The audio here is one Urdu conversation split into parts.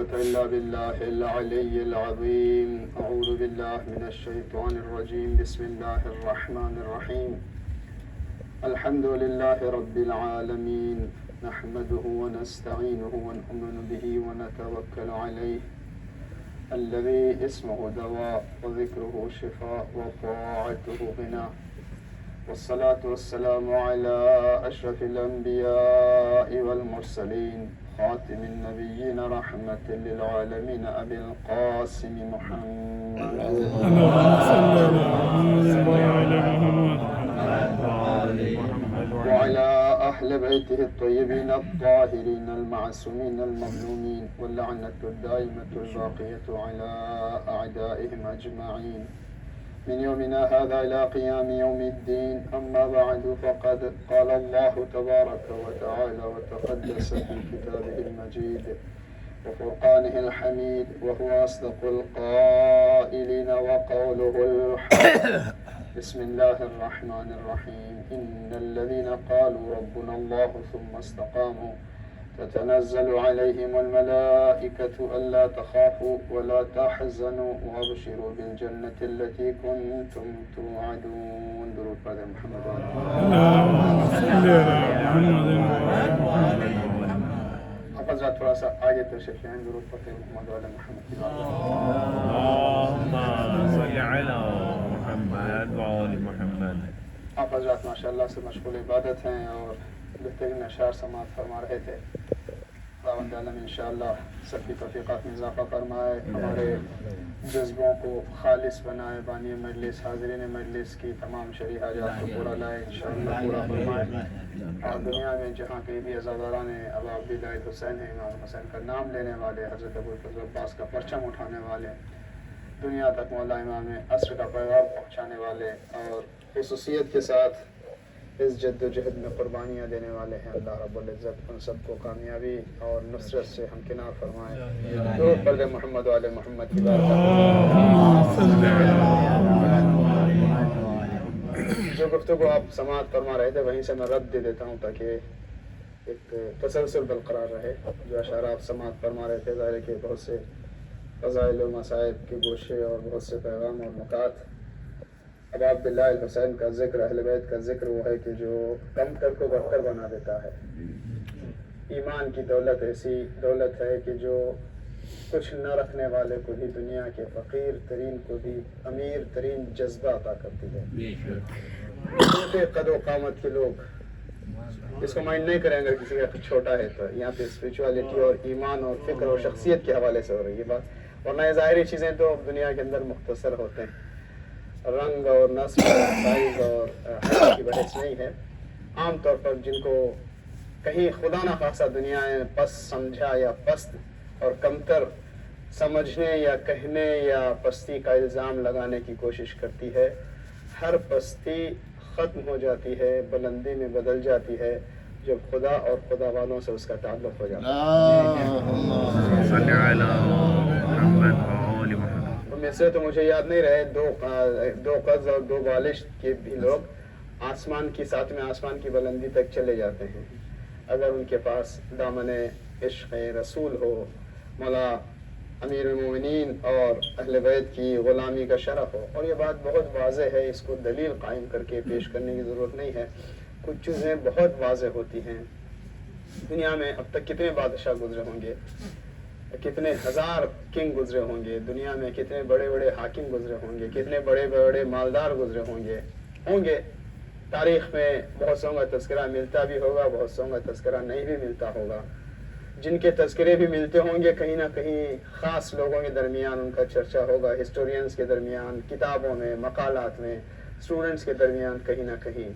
قوة إلا بالله العلي العظيم. أعوذ بالله من الشيطان الرجيم. بسم الله الرحمن الرحيم. الحمد لله رب العالمين، نحمده ونستعينه ونؤمن به ونتوكل عليه، الذي اسمه دواء وذكره شفاء وطاعته غنى، والصلاة والسلام على أشرف الأنبياء والمرسلين، خاتم النبيين رحمة للعالمين، أبي القاسم محمد وعلى أهل بيته الطيبين الطاهرين المعصومين المظلومين، واللعنة الدائمة الباقية على أعدائهم أجمعين من يومنا هذا إلى قيام يوم الدين. أما بعد، فقد قال الله تبارك وتعالى وتقدس في كتابه المجيد وفرقانه الحميد، وهو أصدق القائلين وقوله الحق. بسم الله الرحمن الرحيم. إن الذين قالوا ربنا الله ثم استقاموا تتنزل عليهم الملائكة ألا تخافوا ولا تحزنوا وابشروا بالجنة التي كنتم توعدون. درود پر محمد آپ حضرات تھوڑا سا آگے تشریف لائیں. درود پر محمد وعلی محمد. اللهم صل على محمد وعلى محمد. آپ حضرات ماشاءاللہ سے مشغول عبادت ہیں اور بہترین اشعار سماعت فرما رہے تھے. خداوند عالم انشاءاللہ سب کی توفیقات میں اضافہ فرمائے، ہمارے جذبوں کو خالص بنائے، بانی مجلس حاضرین مجلس کی تمام شرعی حاجات کو پورا لائے، انشاءاللہ پورا فرمائے. اور دنیا میں جہاں کہیں بھی عزاداران ابا عبداللہ حسین ہیں، امام حسین کا نام لینے والے، حضرت ابوالفضل عباس کا پرچم اٹھانے والے، دنیا تک مولا امام عصر کا پیغام پہنچانے والے اور خصوصیت کے ساتھ اس جد و جہد میں قربانیاں دینے والے ہیں، اللہ رب العزت ان سب کو کامیابی اور نصرت سے ہمکنار فرمائے. درود پر محمد وعلی محمد کی بارگاہ. جو گفتگو آپ سماعت فرما رہے تھے وہیں سے میں رد دے دیتا ہوں تاکہ ایک تسلسل برقرار رہے. جو اشعار آپ سماعت فرما رہے تھے ظاہر ہے کہ بہت سے فضائل و مصائب کے گوشے اور بہت سے پیغام اور نکات. ابا عبداللہ الحسین کا ذکر، اہل بیت کا ذکر وہ ہے کہ جو کم تر کو برتر بنا دیتا ہے. ایمان کی دولت ایسی دولت ہے کہ جو کچھ نہ رکھنے والے کو بھی، دنیا کے فقیر ترین کو بھی امیر ترین جذبہ عطا کرتی ہے. چھوٹے قد و قامت کے لوگ اس کو مائنڈ نہیں کریں اگر کسی کا چھوٹا ہے تو. یہاں پہ اسپریچولیٹی اور ایمان اور فکر اور شخصیت کے حوالے سے ہو رہی ہے بات، ورنہ یہ ظاہری چیزیں تو دنیا کے اندر مختصر ہوتے ہیں. رنگ اور نسل اور سائز اور حیثیت کی بحث نہیں ہے. عام طور پر جن کو کہیں خدا نہ خاصہ دنیا میں پست سمجھا یا پست اور کمتر سمجھنے یا کہنے یا پستی کا الزام لگانے کی کوشش کرتی ہے، ہر پستی ختم ہو جاتی ہے، بلندی میں بدل جاتی ہے جب خدا اور خدا والوں سے اس کا تعلق ہو جاتا ہے. میں سے تو مجھے یاد نہیں رہے دو قز اور دو بالش کے بھی لوگ آسمان کی ساتویں آسمان کی بلندی تک چلے جاتے ہیں اگر ان کے پاس دامن عشق رسول ہو، مولا امیر المومنین اور اہل بیت کی غلامی کا شرف ہو. اور یہ بات بہت واضح ہے، اس کو دلیل قائم کر کے پیش کرنے کی ضرورت نہیں ہے. کچھ چیزیں بہت واضح ہوتی ہیں. دنیا میں اب تک کتنے بادشاہ گزرے ہوں گے، کتنے ہزار کنگ گزرے ہوں گے، دنیا میں کتنے بڑے بڑے حاکم گزرے ہوں گے، کتنے بڑے بڑے مالدار گزرے ہوں گے. تاریخ میں بہت سوں کا تذکرہ ملتا بھی ہوگا، بہت سوں کا تذکرہ نہیں بھی ملتا ہوگا. جن کے تذکرے بھی ملتے ہوں گے کہیں نہ کہیں خاص لوگوں کے درمیان ان کا چرچا ہوگا، ہسٹورینز کے درمیان، کتابوں میں، مقالات میں، اسٹوڈنٹس کے درمیان کہیں نہ کہیں.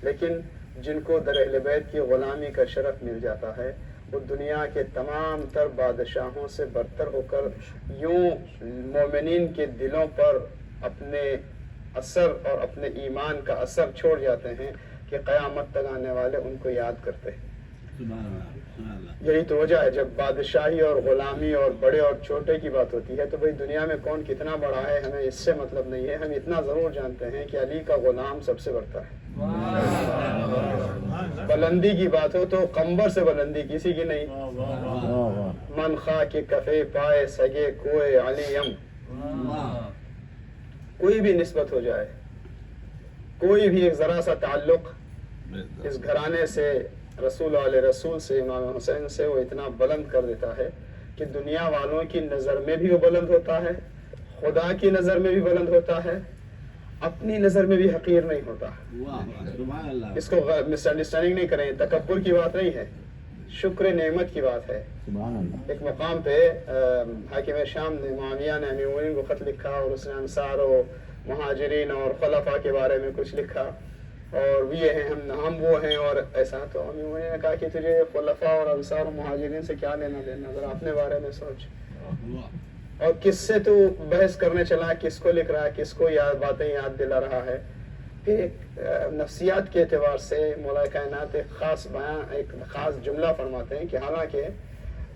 لیکن جن کو در اہل بیت کی غلامی کا شرف مل جاتا ہے وہ دنیا کے تمام تر بادشاہوں سے برتر ہو کر یوں مومنین کے دلوں پر اپنے اثر اور اپنے ایمان کا اثر چھوڑ جاتے ہیں کہ قیامت تک آنے والے ان کو یاد کرتے ہیں. یہی تو وجہ ہے جب بادشاہی اور غلامی اور بڑے اور چھوٹے کی بات ہوتی ہے تو بھئی دنیا میں کون کتنا بڑا ہے ہمیں اس سے مطلب نہیں ہے. ہم اتنا ضرور جانتے ہیں کہ علی کا غلام سب سے بڑھتا ہے. بلندی کی بات ہو تو قمبر سے بلندی کسی کی نہیں. من خاک کفے پائے سگے کوئے علیم. کوئی بھی نسبت ہو جائے, کوئی بھی ایک ذرا سا تعلق اس گھرانے سے, رسول علیہ رسول سے, امام حسین سے, وہ اتنا بلند کر دیتا ہے کہ دنیا والوں کی نظر میں بھی وہ بلند ہوتا ہے, خدا کی نظر میں بھی بلند ہوتا ہے, اپنی نظر میں بھی حقیر نہیں ہوتا. اس کو مس انڈرسٹینڈنگ نہیں کریں, تکبر کی بات نہیں ہے, شکر نعمت کی بات ہے. ایک مقام پہ حاکم شام نے, معاویہ نے امیر المومنین کو خط لکھا اور اس نے انصار و مہاجرین اور خلفاء کے بارے میں کچھ لکھا, اور یہ ہیں ہم وہ ہیں اور ایسا. تو امیر المومنین نے کہا کہ تجھے خلفاء اور انصار و مہاجرین سے کیا لینا دینا, ذرا اپنے بارے میں سوچ. اور کس سے تو بحث کرنے چلا, کس کو لکھ رہا ہے, کس کو باتیں یاد دلا رہا ہے. پھر ایک نفسیات کے اعتبار سے مولا کائنات ایک خاص جملہ فرماتے ہیں کہ حالانکہ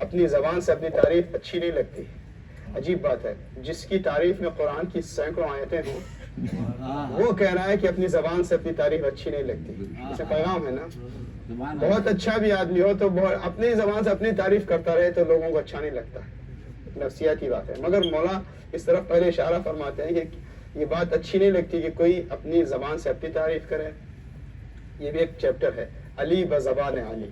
اپنی زبان سے اپنی تعریف اچھی نہیں لگتی. عجیب بات ہے, جس کی تعریف میں قرآن کی سینکڑوں آیتیں ہیں وہ کہہ رہا ہے کہ اپنی زبان سے اپنی تعریف اچھی نہیں لگتی. اسے پیغام ہے نا, بہت اچھا بھی آدمی ہو تو اپنی زبان سے اپنی تعریف کرتا رہے تو لوگوں کو اچھا نہیں لگتا. نفسیاتی بات ہے. مگر مولا اس طرف پہلے اشارہ فرماتے ہیں کہ یہ بات اچھی نہیں لگتی کہ کوئی اپنی زبان سے اپنی تعریف کرے. یہ بھی ایک چیپٹر ہے, علی بزبان علی.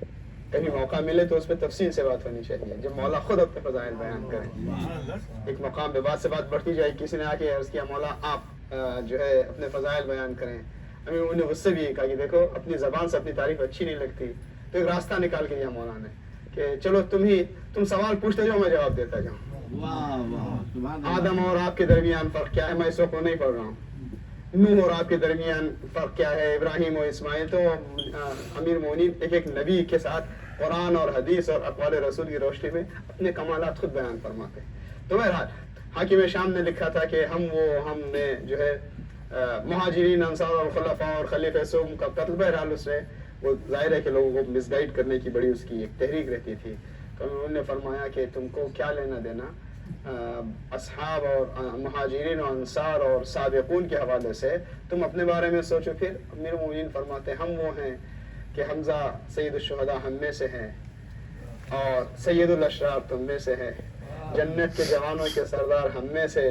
کبھی موقع ملے تو اس پہ تفصیل سے بات ہونی چاہیے, جب مولا خود اپنے فضائل بیان کریں. ایک مقام پہ بات سے بات بڑھتی جائے, کسی نے آ کے عرض کیا مولا آپ جو ہے اپنے فضائل بیان کریں. ابھی انہوں نے اس سے بھی یہ کہا کہ دیکھو اپنی زبان سے اپنی تعریف اچھی نہیں لگتی. تو ایک راستہ نکال کے دیا مولا نے کہ چلو تم سوال پوچھتے جاؤ, میں جواب دیتا جاؤں. آدم اور آپ کے درمیان فرق کیا ہے, میں اس وقت نہیں پڑھ رہا ہوں. نوح اور آپ کے درمیان فرق کیا ہے, ابراہیم اور اسماعیل. تو امیر مومنین ایک ایک نبی کے ساتھ قرآن اور حدیث اور اقوال رسول کی روشنی میں اپنے کمالات خود بیان فرماتے ہیں. تو بہرحال حاکم شام نے لکھا تھا کہ ہم نے جو ہے مہاجرین, انصار اور خلفاء اور خلیفہ سوم کا قتل. بہرحال اس نے, وہ ظاہر ہے کہ لوگوں کو مس گائیڈ کرنے کی بڑی اس کی ایک تحریک رہتی تھی. تو انہوں نے فرمایا کہ تم کو کیا لینا دینا اصحاب اور مہاجرین اور انصار اور سابقون کے حوالے سے, تم اپنے بارے میں سوچو. پھر امیر المومنین فرماتے ہیں ہم وہ ہیں کہ حمزہ سید الشہداء ہم میں سے ہیں, اور سید الاشرار تم میں سے ہے, جنت کے جوانوں کے سردار ہم میں سے,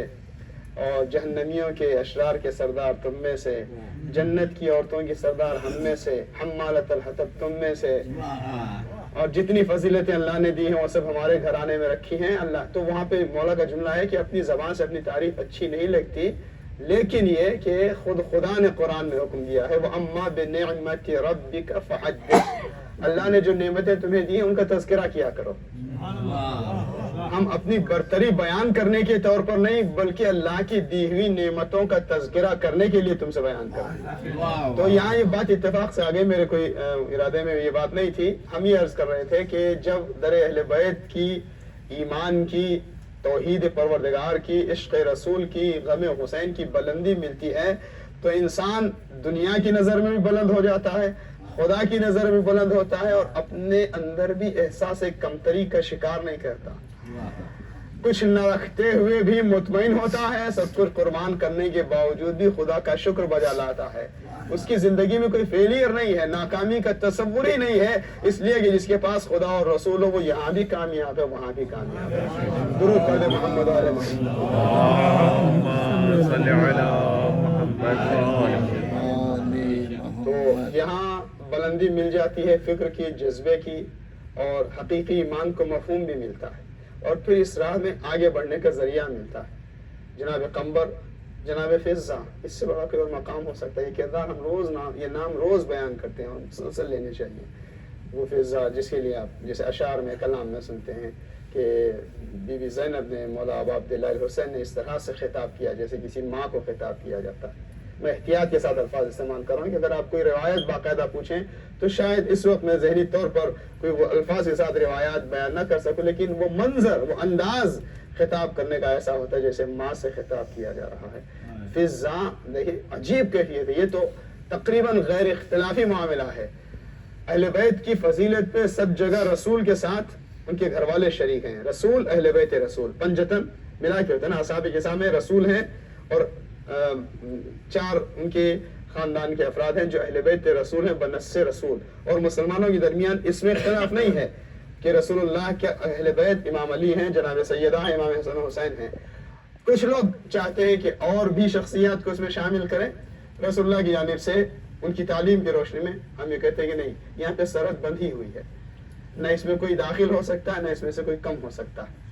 اور جہنمیوں کے اشرار کے سردار تم میں سے, جنت کی عورتوں کی سردار ہم میں سے, حمالۃ الحطب تم میں سے, اور جتنی فضیلتیں اللہ نے دی ہیں وہ سب ہمارے گھرانے میں رکھی ہیں اللہ. تو وہاں پہ مولا کا جملہ ہے کہ اپنی زبان سے اپنی تعریف اچھی نہیں لگتی, لیکن یہ کہ خدا نے قرآن میں حکم دیا ہے وَأَمَّا بِنِعْمَةِ رَبِّكَ فَحَدِّثْ. اللہ نے جو نعمتیں تمہیں دی ہیں ان کا تذکرہ کیا کرو. ہم اپنی برتری بیان کرنے کے طور پر نہیں, بلکہ اللہ کی دی ہوئی نعمتوں کا تذکرہ کرنے کے لیے تم سے بیان کریں. تو یہاں یہ بات اتفاق سے آگے, میرے کوئی ارادے میں یہ بات نہیں تھی. ہم یہ عرض کر رہے تھے کہ جب در اہل بیت کی, ایمان کی, توحید پروردگار کی, عشق رسول کی, غم حسین کی بلندی ملتی ہے تو انسان دنیا کی نظر میں بھی بلند ہو جاتا ہے, خدا کی نظر میں بلند ہوتا ہے, اور اپنے اندر بھی احساس کمتری کا شکار نہیں کرتا. کچھ نہ رکھتے ہوئے بھی مطمئن ہوتا ہے, سب کچھ قربان کرنے کے باوجود بھی خدا کا شکر بجا لاتا ہے. اس کی زندگی میں کوئی فیلئر نہیں ہے, ناکامی کا تصور ہی نہیں ہے, اس لیے کہ جس کے پاس خدا اور رسول ہو وہ یہاں بھی کامیاب ہے, وہاں بھی کامیاب ہے. درود پڑھ محمد علیہ محمد. تو یہاں بلندی مل جاتی ہے فکر کی, جذبے کی, اور حقیقی ایمان کو مفہوم بھی ملتا ہے, اور پھر اس راہ میں آگے بڑھنے کا ذریعہ ملتا ہے. جناب قمبر, جناب فضہ, اس سے بڑا کوئی اور مقام ہو سکتا ہے. یہ کردار ہم یہ نام روز بیان کرتے ہیں اور مسلسل لینے چاہیے. وہ فضہ جس کے لیے آپ جیسے اشعار میں, کلام میں سنتے ہیں کہ بی بی زینب نے مولا ابا عبداللہ الحسین نے اس طرح سے خطاب کیا جیسے کسی ماں کو خطاب کیا جاتا ہے. میں احتیاط کے ساتھ الفاظ استعمال کر رہا ہوں کہ اگر آپ کوئی روایت باقاعدہ پوچھیں تو شاید اس وقت میں ذہنی طور پر کوئی وہ الفاظ کے ساتھ روایات بیان نہ کر سکوں, لیکن وہ منظر, وہ انداز خطاب کرنے کا ایسا ہوتا ہے جیسے ماں سے خطاب کیا جا رہا ہے. فضا دیکھیے عجیب کیفیت ہے, یہ تو تقریباً غیر اختلافی معاملہ ہے. اہل بیت کی فضیلت پہ سب جگہ رسول کے ساتھ ان کے گھر والے شریک ہیں. رسول, اہل بیت رسول, پنجتن ملا کے ہوتا ہے نا, اصحاب کرام میں رسول ہیں, اور 4 ان کے خاندان کے افراد ہیں جو اہل بیت رسول ہیں بنص رسول، اور مسلمانوں کے درمیان اس میں اختلاف نہیں ہے کہ رسول اللہ کے اہل بیت امام علی ہیں، جناب سیدہ ہیں، امام حسن و حسین ہیں۔ کچھ لوگ چاہتے ہیں کہ اور بھی شخصیات کو اس میں شامل کریں، رسول اللہ کی جانب سے ان کی تعلیم کی روشنی میں ہم یہ کہتے ہیں کہ نہیں، یہاں پہ سرحد بندھی ہوئی ہے، نہ اس میں کوئی داخل ہو سکتا ہے نہ اس میں سے کوئی کم ہو سکتا ہے۔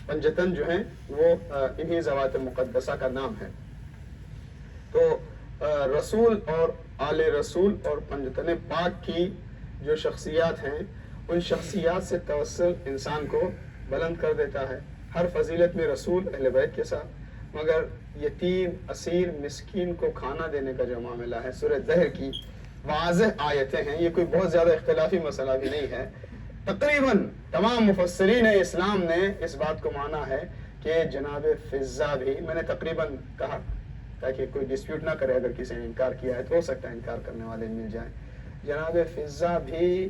پنجتن جو ہیں وہ انہی ذوات مقدسہ کا نام ہے۔ تو رسول اور آل رسول اور پنجتن پاک کی جو شخصیات ہیں ان شخصیات سے توسل انسان کو بلند کر دیتا ہے۔ ہر فضیلت میں رسول اہل بیت کے ساتھ، مگر یتیم اسیر مسکین کو کھانا دینے کا جو معاملہ ہے سورہ دہر کی واضح آیتیں ہیں، یہ کوئی بہت زیادہ اختلافی مسئلہ بھی نہیں ہے۔ تقریباً تمام مفسرین اسلام نے اس بات کو مانا ہے کہ جناب فضہ بھی، میں نے تقریباً کہا تاکہ کوئی ڈسپیوٹ نہ کرے، اگر کسی نے انکار کیا ہے تو ہو سکتا ہے انکار کرنے والے مل جائیں، جناب فضہ بھی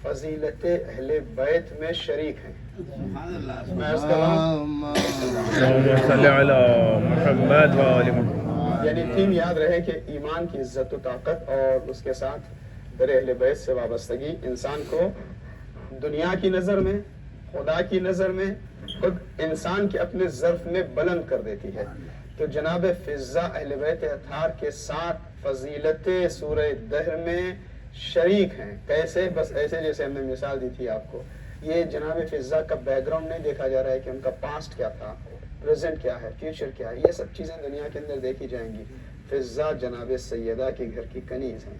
فضیلت اہل بیت میں شریک ہیں۔ میں عرض کر رہا ہوں اللهم صل على محمد وآل محمد۔ یعنی تھیم یاد رہے کہ ایمان کی عزت و طاقت اور اس کے ساتھ در اہل بیت سے وابستگی انسان کو دنیا کی نظر میں، خدا کی نظر میں، خود انسان کے اپنے ظرف میں بلند کر دیتی ہے۔ تو جناب فضہ اہل بیت اطہار کے ساتھ فضیلت سورہ دہر میں شریک ہیں۔ کیسے؟ بس ایسے جیسے ہم نے مثال دی تھی آپ کو۔ یہ جناب فضہ کا بیک گراؤنڈ نہیں دیکھا جا رہا ہے کہ ان کا پاسٹ کیا تھا، پریزنٹ کیا ہے، فیوچر کیا ہے، یہ سب چیزیں دنیا کے اندر دیکھی جائیں گی۔ فضہ جناب سیدہ کے گھر کی کنیز ہیں،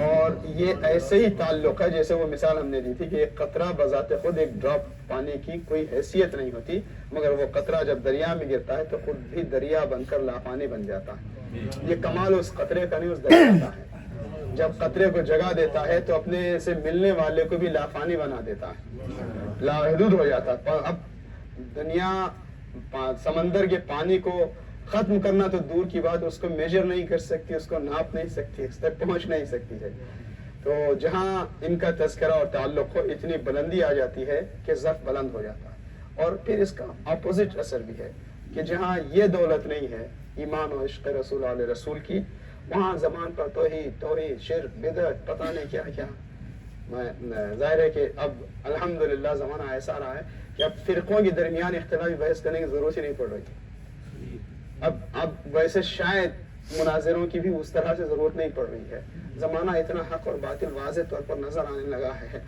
اور یہ ایسے ہی تعلق ہے جیسے وہ مثال ہم نے دی تھی کہ ایک قطرہ بذات خود ایک ڈراپ پانی کی کوئی حیثیت نہیں ہوتی، مگر وہ قطرہ جب دریا میں گرتا ہے تو خود بھی دریا بن کر لافانی بن جاتا ہے۔ یہ کمال اس قطرے کا نہیں، اس دریا کا ہے۔ جب قطرے کو جگہ دیتا ہے تو اپنے سے ملنے والے کو بھی لافانی بنا دیتا ہے، لاحدود ہو جاتا ہے۔ اب دنیا سمندر کے پانی کو ختم کرنا تو دور کی بات، اس کو میجر نہیں کر سکتی، اس کو ناپ نہیں سکتی، اس تک پہنچ نہیں سکتی ہے۔ تو جہاں ان کا تذکرہ اور تعلق ہو اتنی بلندی آ جاتی ہے کہ ظرف بلند ہو جاتا ہے۔ اور پھر اس کا اپوزٹ اثر بھی ہے کہ جہاں یہ دولت نہیں ہے ایمان و عشق رسول علیہ رسول کی، وہاں زبان پر توحید شرک بدعت پتہ نہیں کیا کیا۔ ظاہر ہے کہ اب الحمدللہ زمانہ ایسا رہا ہے کہ اب فرقوں کے درمیان اختلافی بحث کرنے کی ضرورت ہی نہیں پڑ رہی۔ اب ویسے شاید مناظروں کی بھی اس طرح سے ضرورت نہیں پڑ رہی ہے۔ زمانہ اتنا حق اور باطل واضح طور پر نظر آنے لگا ہے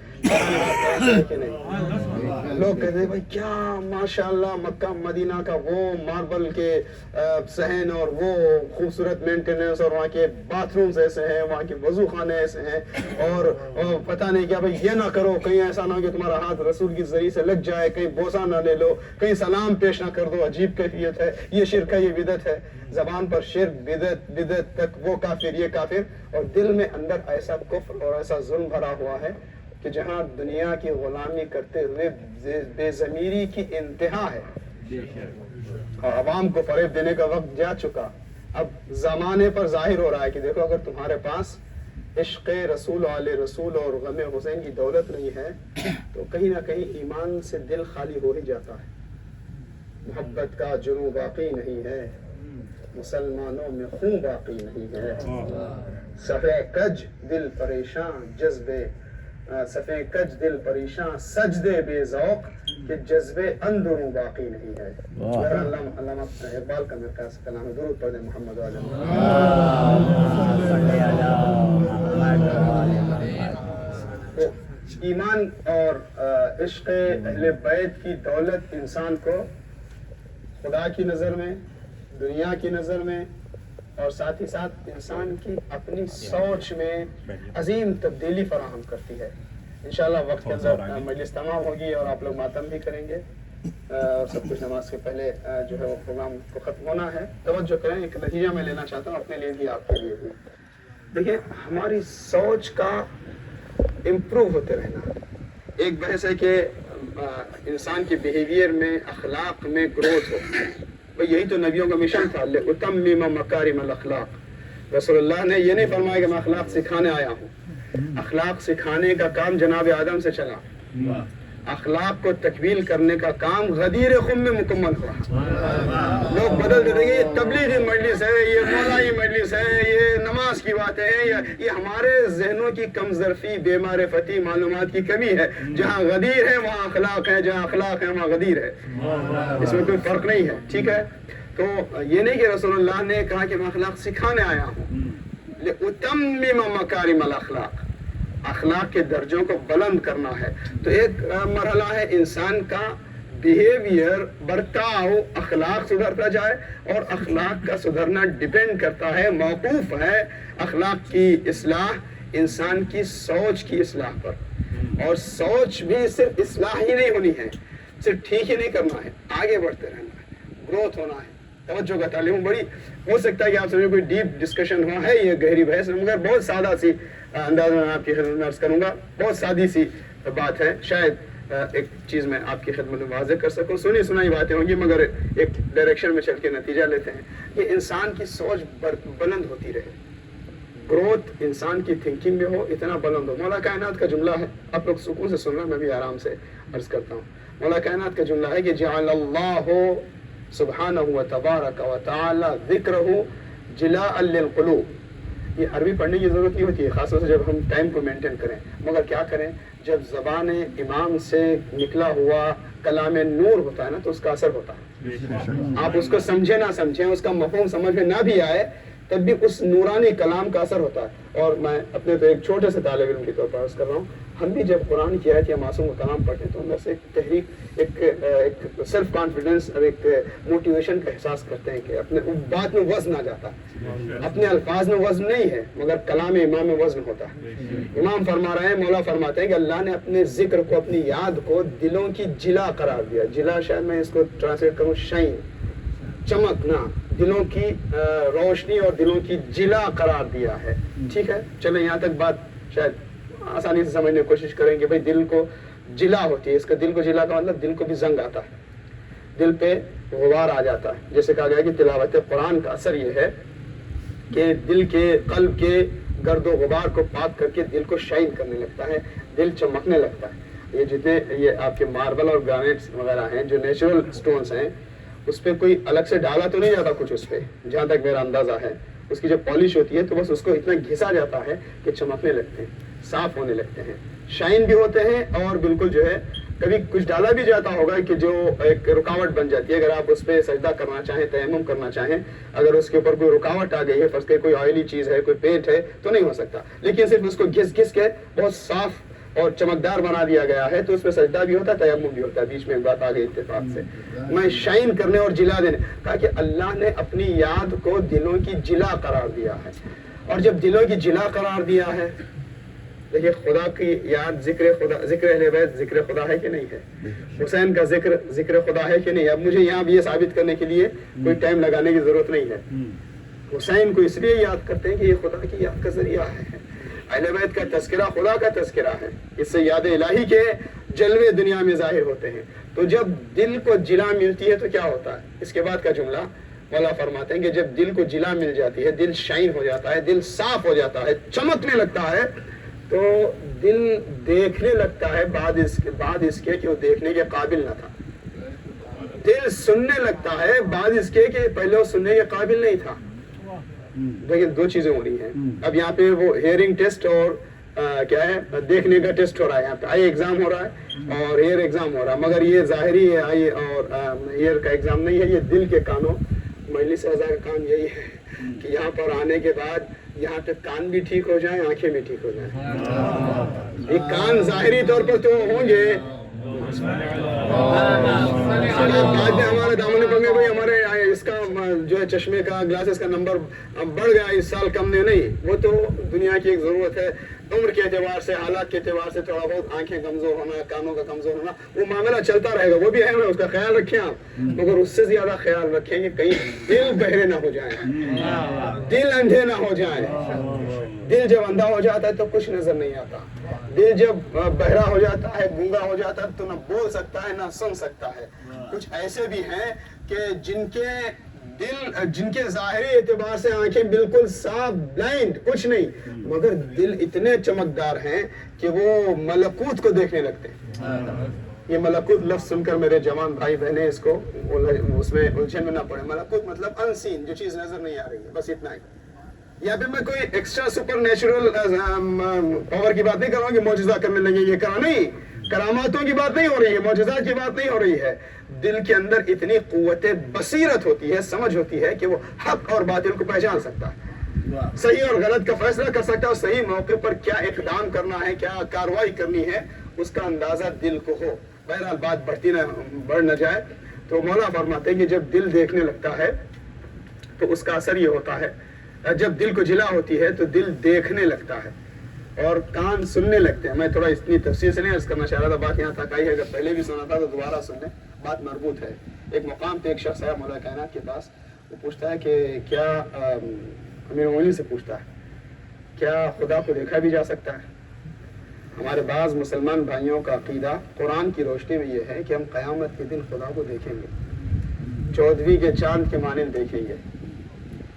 کہ نہیں۔ لوگ کہتے ہیں بھائی کیا ماشاءاللہ مکہ مدینہ کا وہ ماربل کے صحن اور وہ خوبصورت مینٹیننس، اور وہاں کے باتھ رومز ایسے ہیں، وہاں کے وضو خانے ایسے ہیں، اور پتہ نہیں کیا بھائی یہ نہ کرو، کہیں ایسا نہ ہو کہ تمہارا ہاتھ رسول کی ذریعے سے لگ جائے، کہیں بوسہ نہ لے لو، کہیں سلام پیش نہ کر دو، عجیب کیفیت ہے، یہ شرک ہے، یہ بدعت ہے۔ زبان پر شرک بدعت تک وہ کافر یہ کافر، اور دل میں اندر ایسا کفر اور ایسا ظلم بھرا ہوا ہے کہ جہاں دنیا کی غلامی کرتے ہوئے بے ضمیری کی انتہا ہے، اور عوام کو فریب دینے کا وقت جا چکا۔ اب زمانے پر ظاہر ہو رہا ہے کہ دیکھو اگر تمہارے پاس عشق رسول علیہ رسول اور غم حسین کی دولت نہیں ہے تو کہیں نہ کہیں ایمان سے دل خالی ہو ہی جاتا ہے۔ محبت کا جنوں باقی نہیں ہے، مسلمانوں میں خون باقی نہیں ہے۔ صفے کج دل پریشان جذبے، صفے کج دل پریشان سجدے بے ذوق، کہ جذبے اندروں باقی نہیں ہے۔ علامہ اقبال کا میرے کلام ہے، درود پڑھ دیں محمد علیہ تو ایمان اور عشق اہل بیت کی دولت انسان کو خدا کی نظر میں، دنیا کی نظر میں، اور ساتھ ہی ساتھ انسان کی اپنی سوچ میں عظیم تبدیلی فراہم کرتی ہے۔ انشاءاللہ وقت کے اندر مجلس تمام ہوگی اور آپ لوگ ماتم بھی کریں گے، اور سب کچھ نماز کے پہلے جو ہے وہ پروگرام کو ختم ہونا ہے۔ توجہ کریں، ایک نتیجہ میں لینا چاہتا ہوں اپنے لیے بھی آپ کے لیے بھی۔ دیکھیں ہماری سوچ کا امپروو ہوتے رہنا، ایک بحث ہے کہ انسان کے بیہیویئر میں، اخلاق میں گروتھ ہو، یہی تو نبیوں کا مشن تھا، لِأُتَمِّمَ مَكَارِمَ الْأَخْلَاقِ۔ رسول اللہ نے یہ نہیں فرمایا کہ میں اخلاق سکھانے آیا ہوں، اخلاق سکھانے کا کام جناب آدم سے چلا، اخلاق کو تکمیل کرنے کا کام غدیر خم میں مکمل ہوا. لوگ بدل دیتے ہیں یہ تبلیغی مجلس ہے, یہ مولائی مجلس ہے, یہ نماز کی باتیں ہیں, یہ ہمارے ذہنوں کی کم ظرفی, بے معرفتی, معلومات کی کمی ہے. جہاں غدیر ہے وہاں اخلاق ہے, جہاں اخلاق ہے وہاں غدیر ہے, اس میں کوئی فرق نہیں ہے. ٹھیک ہے, تو یہ نہیں کہ رسول اللہ نے کہا کہ میں اخلاق سکھانے آیا ہوں, لِأُتَمِّمَ مَكَارِمَ الْأَخْلَاقِ, اخلاق کے درجوں کو بلند کرنا ہے. تو ایک مرحلہ ہے انسان کا بیہیویئر, برتاؤ, اخلاق سدھرتا جائے, اور اخلاق کا سدھرنا ڈیپینڈ کرتا ہے, موقوف ہے اخلاق کی اصلاح انسان کی سوچ کی اصلاح پر. اور سوچ بھی صرف اصلاح ہی نہیں ہونی ہے, صرف ٹھیک ہی نہیں کرنا ہے, آگے بڑھتے رہنا ہے, گروتھ ہونا ہے, توجہ کا تعلیم. بڑی ہو سکتا ہے کہ آپ سمجھے کوئی ڈیپ ڈسکشن ہوا ہے, یہ گہری بحث, مگر بہت سادہ سی انداز میں آپ کی خدمت میں عرض کروں گا. بہت سادی سی بات ہے, شاید ایک چیز میں آپ کی خدمت میں واضح کر سکوں. سنی سنائی باتیں ہوں گی مگر ایک ڈائریکشن میں چل کے نتیجہ لیتے ہیں کہ انسان کی سوچ بلند ہوتی رہے, گروتھ انسان کی تھنکنگ میں ہو, اتنا بلند ہو. مولا کائنات کا جملہ ہے, آپ لوگ سکون سے سن رہے ہیں, میں بھی آرام سے عرض کرتا ہوں. مولا کائنات کا جملہ ہے کہ جعل اللہ سبحانہ و تبارک و تعالی ذکرہ جلاء للقلوب. یہ عربی پڑھنے کی ضرورت نہیں ہوتی ہے, خاص طور سے جب ہم ٹائم کو مینٹین کریں, مگر کیا کریں, جب زبان امام سے نکلا ہوا کلام نور ہوتا ہے نا تو اس کا اثر ہوتا ہے. آپ اس کو سمجھے نہ سمجھیں, اس کا مفہوم سمجھ میں نہ بھی آئے, تب بھی اس نورانی کلام کا اثر ہوتا ہے. اور میں اپنے تو ایک چھوٹے سے طالب علم کے طور پر عرض کر رہا ہوں, ہم بھی جب قرآن کی آیت یا معصوم کا کلام پڑھتے ہیں تو اندر سے ایک تحریک, ایک سیلف کانفیڈنس اور ایک موٹیویشن کا احساس کرتے ہیں کہ اپنے بات میں وزن آ جاتا ہے. اپنے الفاظ میں وزن نہیں ہے مگر کلام امام میں وزن ہوتا ہے. امام فرما رہے ہیں, مولا فرماتے ہیں کہ اللہ نے اپنے ذکر کو, اپنی یاد کو دلوں کی جلا قرار دیا. جلا شاید میں اس کو ٹرانسلیٹ کروں شائن, چمکنا, دلوں کی روشنی اور دلوں کی جلا قرار دیا ہے. ٹھیک ہے, چلیں یہاں تک بات شاید آسانی سے سمجھنے کی کوشش کریں کہ بھئی دل کو جلا ہوتی ہے. اس کا دل کو جلا کا مطلب دل کو بھی زنگ آتا ہے, دل پہ غبار آ جاتا ہے. جیسے کہا گیا کہ تلاوت قرآن کا اثر یہ ہے کہ دل کے, قلب کے گرد و غبار کو پاک کر کے دل کو شائن کرنے لگتا ہے, دل چمکنے لگتا ہے. یہ جتنے یہ آپ کے ماربل اور گرانائٹس وغیرہ ہیں جو نیچرل سٹونز ہیں, اس پہ کوئی الگ سے ڈالا تو نہیں جاتا کچھ اس پہ, جہاں تک میرا اندازہ ہے. اس کی جب پالش ہوتی ہے تو بس اس کو اتنا گھسا جاتا ہے کہ چمکنے لگتے ہیں, صاف ہونے لگتے ہیں, شائن بھی ہوتے ہیں. اور بالکل جو ہے کبھی کچھ ڈالا بھی جاتا ہوگا کہ جو ایک رکاوٹ بن جاتی ہے. اگر آپ اس پہ سجدہ کرنا چاہیں, تیمم کرنا چاہیں, اگر اس کے اوپر کوئی رکاوٹ آ گئی ہے, فرض کریں کوئی آئلی چیز ہے, کوئی پینٹ ہے, تو نہیں ہو سکتا. لیکن صرف اس کو گھس گھس کے بہت صاف اور چمکدار بنا دیا گیا ہے تو اس میں سجدہ بھی ہوتا ہے, تیمم بھی ہوتا ہے. بیچ میں ایک بات آ گئی اتفاق سے, میں شائن کرنے اور جلا دینے, کہا کہ اللہ نے اپنی یاد کو دلوں کی جلا قرار دیا ہے. اور جب دلوں کی جلا قرار دیا ہے, دیکھیے خدا کی یاد, ذکر خدا, ذکر اہل بیت ذکر خدا ہے کہ نہیں ہے, حسین کا ذکر ذکر خدا ہے کہ نہیں. اب مجھے یہاں بھی یہ ثابت کرنے کے لیے کوئی ٹائم لگانے کی ضرورت نہیں ہے. حسین کو اس لیے یاد کرتے ہیں کہ یہ خدا کی یاد کا ذریعہ ہے. اہل بیت کا تذکرہ خدا کا تذکرہ ہے, اس سے یاد الہی کے جلوے دنیا میں ظاہر ہوتے ہیں. تو جب دل کو جلا ملتی ہے تو کیا ہوتا ہے, اس کے بعد کا جملہ مولا فرماتے ہیں کہ جب دل کو جلا مل جاتی ہے, دل شائن ہو جاتا ہے, دل صاف ہو جاتا ہے, چمکنے لگتا ہے, تو دل دیکھنے لگتا ہے بعد اس کے کہ وہ دیکھنے کے قابل نہ تھا. دل سننے لگتا ہے بعد اس کے کہ پہلے وہ سننے کے قابل نہیں تھا. دیکھیں دو چیزیں ہو رہی ہیں. اب یہاں پہ وہ ہیئرنگ ٹیسٹ اور کیا ہے, دیکھنے کا ٹیسٹ ہو رہا ہے. یہاں پہ آئی ایگزام ہو رہا ہے اور ہیئر ایگزام ہو رہا ہے, مگر یہ ظاہری ہے آئی اور ہیئر کا ایگزام نہیں ہے, یہ دل کے کانوں. مجلس اعضاء کا کام یہی ہے کہ یہاں پر آنے کے بعد یہاں پہ کان بھی ٹھیک ہو جائیں, آنکھیں بھی ٹھیک ہو جائیں. یہ کان ظاہری طور پر تو ہوں گے, بعد میں ہمارے دامن پر میں ہمارے اس کا جو ہے چشمے کا, گلاسز کا نمبر بڑھ گیا اس سال, کم نہیں. وہ تو دنیا کی ایک ضرورت ہے, عمر کے اعتبار سے, حالات کے اعتبار سے تھوڑا بہت آنکھیں کمزور ہونا, کانوں کا کمزور ہونا, وہ معاملہ چلتا رہے گا, وہ بھی ہے, اس کا خیال رکھیں آپ. مگر اس سے زیادہ خیال رکھیں کہ کہیں دل بہرے نہ ہو جائیں, دل اندھے نہ ہو جائیں. دل جب اندھا ہو جاتا ہے تو کچھ نظر نہیں آتا. دل جب بہرا ہو جاتا ہے, گونگا ہو جاتا ہے, تو نہ بول سکتا ہے نہ سن سکتا ہے. کچھ ایسے بھی ہیں کہ جن کے ظاہری اعتبار سے آنکھیں بالکل صاف, بلائنڈ, کچھ نہیں, مگر دل اتنے چمکدار ہیں کہ وہ ملکوت کو دیکھنے لگتے ہیں. یہ ملکوت لفظ سن کر میرے جوان بھائی بہنیں اس کو اس میں الجھن میں نہ پڑے. ملکوت مطلب ان سین، جو چیز نظر نہیں آ رہی ہے، بس اتنا ہی. یا پھر میں کوئی ایکسٹرا سپر نیچرل پاور کی بات نہیں کر رہا ہوں کہ معجزہ کرنے لگے یہ کرا نہیں، کراماتوں کی بات نہیں ہو رہی ہے، معجزات کی بات نہیں ہو رہی ہے. دل کے اندر اتنی قوت بصیرت ہوتی ہے، سمجھ ہوتی ہے کہ وہ حق اور باطل کو پہچان سکتا ہے، صحیح اور غلط کا فیصلہ کر سکتا ہے، اور صحیح موقع پر کیا اقدام کرنا ہے، کیا کارروائی کرنی ہے، اس کا اندازہ دل کو ہو. بہرحال بات بڑھ نہ جائے تو مولا فرماتے ہیں کہ جب دل دیکھنے لگتا ہے تو اس کا اثر یہ ہوتا ہے، جب دل کو جلا ہوتی ہے تو دل دیکھنے لگتا ہے اور کان سننے لگتے ہیں. میں تھوڑا اتنی تفصیل سے نہیں عرض کرنا چاہ رہا تھا، بات یہاں تک آئی ہے، اگر پہلے بھی سنا تھا تو دوبارہ سن لیں، بات مربوط ہے. ایک مقام پہ ایک شخص ہے مولا کائنات کے پاس، وہ پوچھتا ہے کہ کیا امیر المومنین سے پوچھتا ہے کیا خدا کو دیکھا بھی جا سکتا ہے؟ ہمارے بعض مسلمان بھائیوں کا عقیدہ قرآن کی روشنی میں یہ ہے کہ ہم قیامت کے دن خدا کو دیکھیں گے، 14ویں کے چاند کے مانند دیکھیں گے.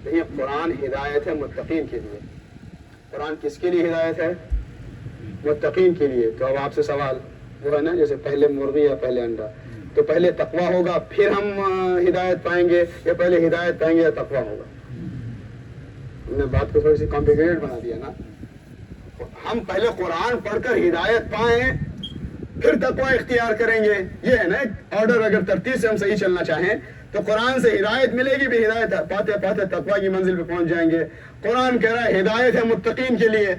یہ قرآن ہدایت ہے متقین کے لیے. قرآن کس کے لیے ہدایت ہے؟ متقین کے لیے. تو اب آپ سے سوال وہ ہے نا، جیسے پہلے مرغی یا پہلے انڈا، تو پہلے تقویٰ ہوگا پھر ہم ہدایت پائیں گے، یا پہلے ہدایت پائیں گے یا تقویٰ ہوگا؟ ہم نے بات کو تھوڑی سی کمپلیکیٹڈ بنا دیا نا. ہم پہلے قرآن پڑھ کر ہدایت پائیں پھر تقویٰ اختیار کریں گے، یہ ہے نا ایک آرڈر. اگر ترتیب سے ہم صحیح چلنا چاہیں تو قرآن سے ہدایت ملے گی، بھی ہدایت پاتے پاتے تقویٰ کی منزل پہ پہنچ جائیں گے. قرآن کہہ رہا ہے ہدایت ہے متقین کے لیے،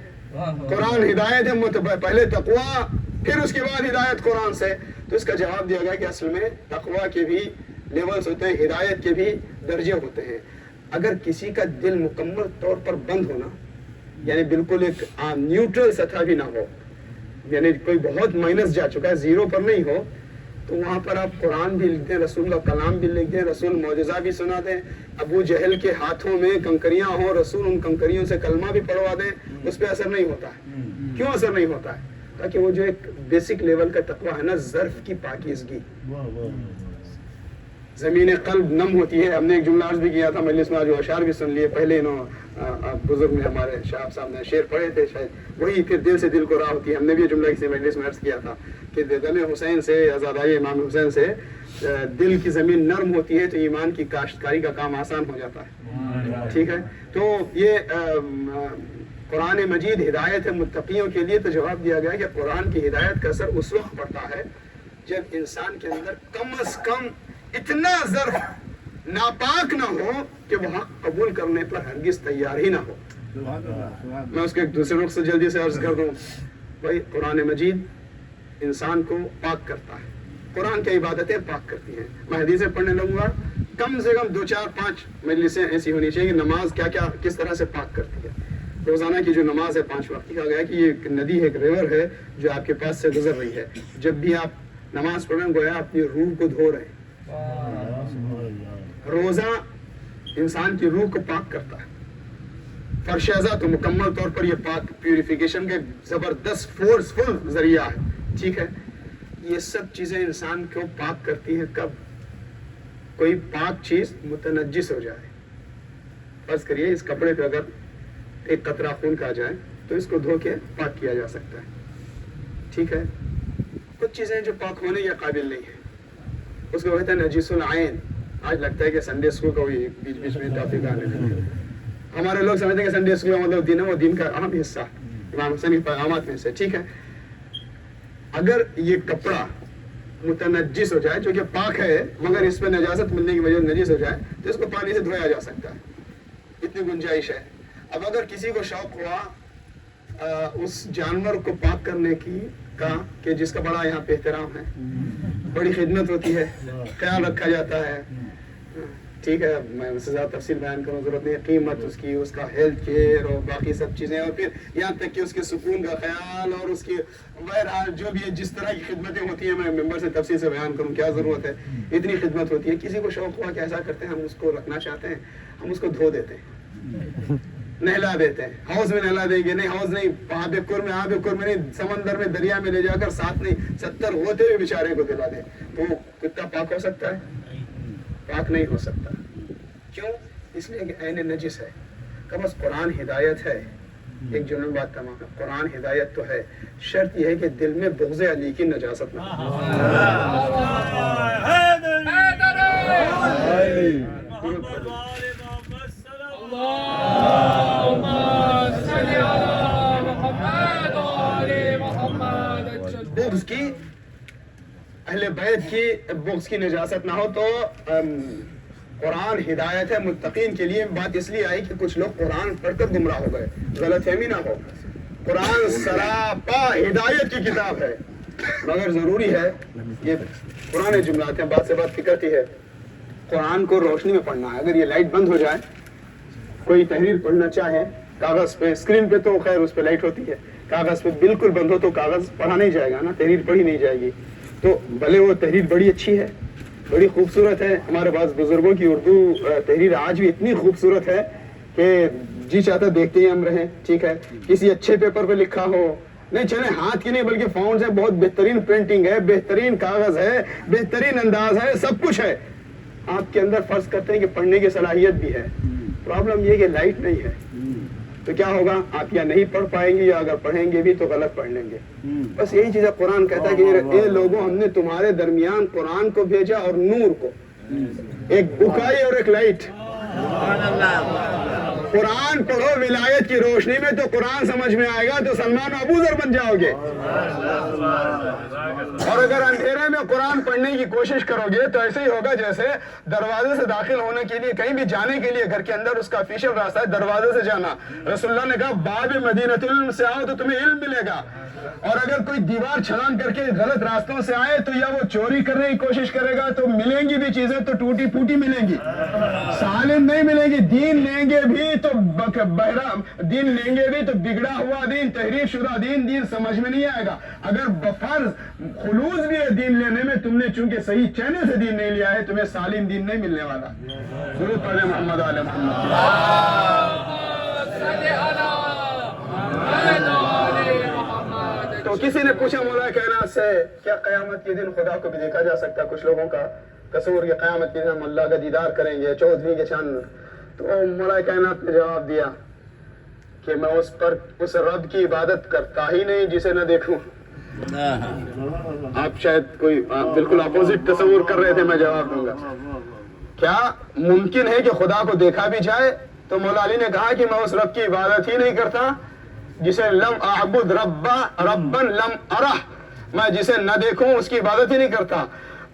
قرآن ہدایت ہے پہلے تقویٰ پھر اس کے بعد ہدایت قرآن سے. تو اس کا جواب دیا گیا کہ اصل میں تقویٰ کے بھی لیولز ہوتے ہیں، ہدایت کے بھی درجے ہوتے ہیں. اگر کسی کا دل مکمل طور پر بند ہونا، یعنی بالکل ایک نیوٹرل سطح بھی نہ ہو، یعنی کوئی بہت مائنس جا چکا ہے، زیرو پر نہیں ہو، تو وہاں پر آپ قرآن بھی لکھ دیں، رسول کا کلام بھی لکھ دیں، رسول معجزہ بھی سنا دیں، ابو جہل کے ہاتھوں میں کنکریاں ہوں، رسول ان کنکریوں سے کلمہ بھی پڑھوا دیں، اس پہ اثر نہیں ہوتا ہے. کیوں اثر نہیں ہوتا ہے؟ تاکہ وہ جو ایک بیسک لیول کا تقویٰ ہے نا، ظرف کی پاکیزگی، زمین قلب نم ہوتی ہے. ہم نے ایک جملہ عرض بھی کیا تھا مجلس میں، جو اشعار بھی سن لیے پہلے بزرگ نے ہمارے شاہب صاحب نے شعر پڑھے تھے، شاید وہی پھر دل سے دل کو راہ ہوتی ہے. ہم نے بھی یہ جملہ کسی مجلس میں عرض کیا تھا کہ دم حسین سے، آزادائی امام حسین سے دل کی زمین نرم ہوتی ہے تو ایمان کی کاشتکاری کا کام آسان ہو جاتا ہے. ٹھیک ہے، تو یہ قرآن مجید ہدایت ہے متقیوں کے لیے. تو جواب دیا گیا کہ قرآن کی ہدایت کا اثر اس وقت پڑتا ہے جب انسان کے اندر کم از کم اتنا ظرف ناپاک نہ ہو کہ وہ حق قبول کرنے پر ہرگز تیار ہی نہ ہو. میں اس کے ایک دوسرے رخ سے جلدی سے عرض کر دوں، بھائی قرآن مجید انسان کو پاک کرتا ہے، قرآن کی عبادتیں پاک کرتی ہیں. میں حدیثیں پڑھنے لگوں گا، کم سے کم 2 4 5 مجلسیں ایسی ہونی چاہیے کہ نماز کیا کیا کس طرح سے پاک کرتی ہے. روزانہ کی جو نماز ہے 5 وقت، کہا گیا کہ یہ ایک ندی ہے، ایک ریور ہے جو آپ کے پاس سے گزر رہی ہے. جب بھی آپ نماز پڑھیں گویا اپنی روح کو دھو رہے ہیں. روزہ انسان کی روح کو پاک کرتا ہے. فرش ازا تو مکمل طور پر یہ پاک پیوریفیکیشن کے زبردست فورسفل ذریعہ ہے. ٹھیک ہے، یہ سب چیزیں انسان کو پاک کرتی ہیں. کب کوئی پاک چیز متنجس ہو جائے، فرض کریے اس کپڑے پہ اگر ایک قطرہ خون کا جائے تو اس کو دھو کے پاک کیا جا سکتا ہے. ٹھیک ہے، کچھ چیزیں جو پاک ہونے کے قابل نہیں ہیں اس کو کہتے ہیں نجیس العین. آج لگتا ہے کہ سنڈے اسکول کا وہی بیچ بیچ میں ٹاپک آنے لگے. ہمارے لوگ سمجھتے ہیں کہ سنڈے اسکول کا مطلب دن ہے، وہ دن کا اہم حصہ امام حسین کی پیغامات میں سے. ٹھیک ہے، اگر یہ کپڑا متنجس ہو جائے، جو کہ پاک ہے مگر اس پہ نجاست ملنے کی وجہ سے نجس ہو جائے، تو اس کو پانی سے دھویا جا سکتا ہے، اتنی گنجائش ہے. اب اگر کسی کو شوق ہوا اس جانور کو پاک کرنے کی کا کہ جس کا بڑا یہاں پہ احترام ہے، بڑی خدمت ہوتی ہے، خیال رکھا جاتا ہے. ٹھیک ہے، میں اس سے زیادہ تفصیل بیان کروں ضرورت نہیں ہے. قیمت اس کی، اس کا ہیلتھ کیئر اور باقی سب چیزیں، اور پھر یہاں تک کہ اس کے سکون کا خیال اور اس کی بہرحال جو بھی ہے جس طرح کی خدمتیں ہوتی ہیں، میں ممبر سے تفصیل سے بیان کروں کیا ضرورت ہے. اتنی خدمت ہوتی ہے. کسی کو شوق ہوا کہ ایسا کرتے ہیں، ہم اس کو رکھنا چاہتے ہیں، ہم اس کو دھو دیتے ہیں، نہلا دیتے ہیں. ہاؤس میں نہلا دیں گے؟ نہیں، ہاؤس نہیں، وہاں پہ کور میں نہیں، سمندر میں دریا میں لے جا کر ساتھ نہیں 70 ہوتے ہوئے بیچارے کو دلا دیں. تو کتا پاک ہو سکتا ہے؟ پاک نہیں ہو سکتا. کیوں؟ اس لیے کہ عین نجس ہے. کم از قرآن ہدایت ہے، ایک جنون بات تمام ہے، قرآن ہدایت تو ہے، شرط یہ ہے کہ دل میں بغض علی کی نجاست نہ ہو۔ بغض کی، اہل بیت کی بغض کی نجاست نہ ہو تو قرآن ہدایت ہے متقین کے لیے۔ بات اس لیے آئی کہ کچھ لوگ قرآن پڑھ کر گمراہ ہو گئے، غلط فہمی نہ ہو۔ قرآن سراپا ہدایت کی کتاب ہے، مگر ضروری ہے، یہ پرانے جملات ہیں، بات سے بات فکرتی ہے، قرآن کو روشنی میں پڑھنا ہے۔ اگر یہ لائٹ بند ہو جائے، کوئی تحریر پڑھنا چاہے کاغذ پہ، اسکرین پہ تو خیر اس پہ لائٹ ہوتی ہے، کاغذ پہ بالکل بند ہو تو کاغذ پڑھا نہیں جائے گا نا، تحریر پڑھی نہیں جائے گی۔ تو بھلے وہ تحریر بڑی اچھی ہے، بڑی خوبصورت ہے، ہمارے پاس بزرگوں کی اردو تحریر آج بھی اتنی خوبصورت ہے کہ جی چاہتا دیکھتے ہی ہم رہیں، ٹھیک ہے، کسی اچھے پیپر پہ لکھا ہو، نہیں چلے ہاتھ کی نہیں بلکہ فونٹ ہے، بہت بہترین پرنٹنگ ہے، بہترین کاغذ ہے، بہترین انداز ہے، سب کچھ ہے، آپ کے اندر فرض کرتے ہیں کہ پڑھنے کی صلاحیت بھی ہے، پرابلم یہ کہ لائٹ نہیں ہے، تو کیا ہوگا، آپ یا نہیں پڑھ پائیں گے، یا اگر پڑھیں گے بھی تو غلط پڑھ لیں گے۔ بس یہی چیز ہے، قرآن کہتا ہے کہ اے لوگوں، ہم نے تمہارے درمیان قرآن کو بھیجا اور نور کو، ایک بکائی اور ایک لائٹ۔ قرآن پڑھو ولایت کی روشنی میں تو قرآن سمجھ میں آئے گا، تو سلمان و ابو ذر بن جاؤ گے، اور اگر اندھیرے میں قرآن پڑھنے کی کوشش کرو گے تو ایسے ہی ہوگا جیسے دروازے سے داخل ہونے کے لیے، کہیں بھی جانے کے لیے گھر کے اندر اس کا آفیشیل راستہ ہے دروازے سے جانا۔ رسول اللہ نے کہا باب مدینۃ العلم سے آؤ تو تمہیں علم ملے گا، اور اگر کوئی دیوار چھلانگ کر کے غلط راستوں سے آئے تو یا وہ چوری کرنے کی کوشش کرے گا تو ملیں گی بھی چیزیں تو ٹوٹی پھوٹی ملیں گی، سالم نہیں ملیں گی، دین لیں گے بھی تو بہرا دین لیں گے بھی تو بگڑا ہوا دین، تحریف شدہ دین سمجھ میں نہیں آئے گا۔ اگر بفرض خلوص بھی ہے دین لینے میں، تم نے چونکہ صحیح چہنے سے دین نہیں لیا ہے، تمہیں سالم دین نہیں ملنے والا۔ درود پڑھیں محمد آل محمد۔ تو کسی نے پوچھا مولا کائنات سے، کیا قیامت کے دن خدا کو بھی دیکھا جا سکتا؟ کچھ لوگوں کا تصور کہ قیامت کے دن ہم اللہ کا دیدار کریں گے 14ویں کے چاند۔ تو مولا کائنات نے جواب دیا کہ میں اس رب کی عبادت کرتا ہی نہیں جسے نہ دیکھوں۔ آپ شاید کوئی بالکل اپوزٹ تصور کر رہے تھے، میں جواب دوں گا۔ کیا ممکن ہے کہ خدا کو دیکھا بھی جائے؟ تو مولا علی نے کہا کہ میں اس رب کی عبادت ہی نہیں کرتا جسے لم اعبد ربا لم ارہ، میں جسے نہ دیکھوں اس کی عبادت ہی نہیں کرتا۔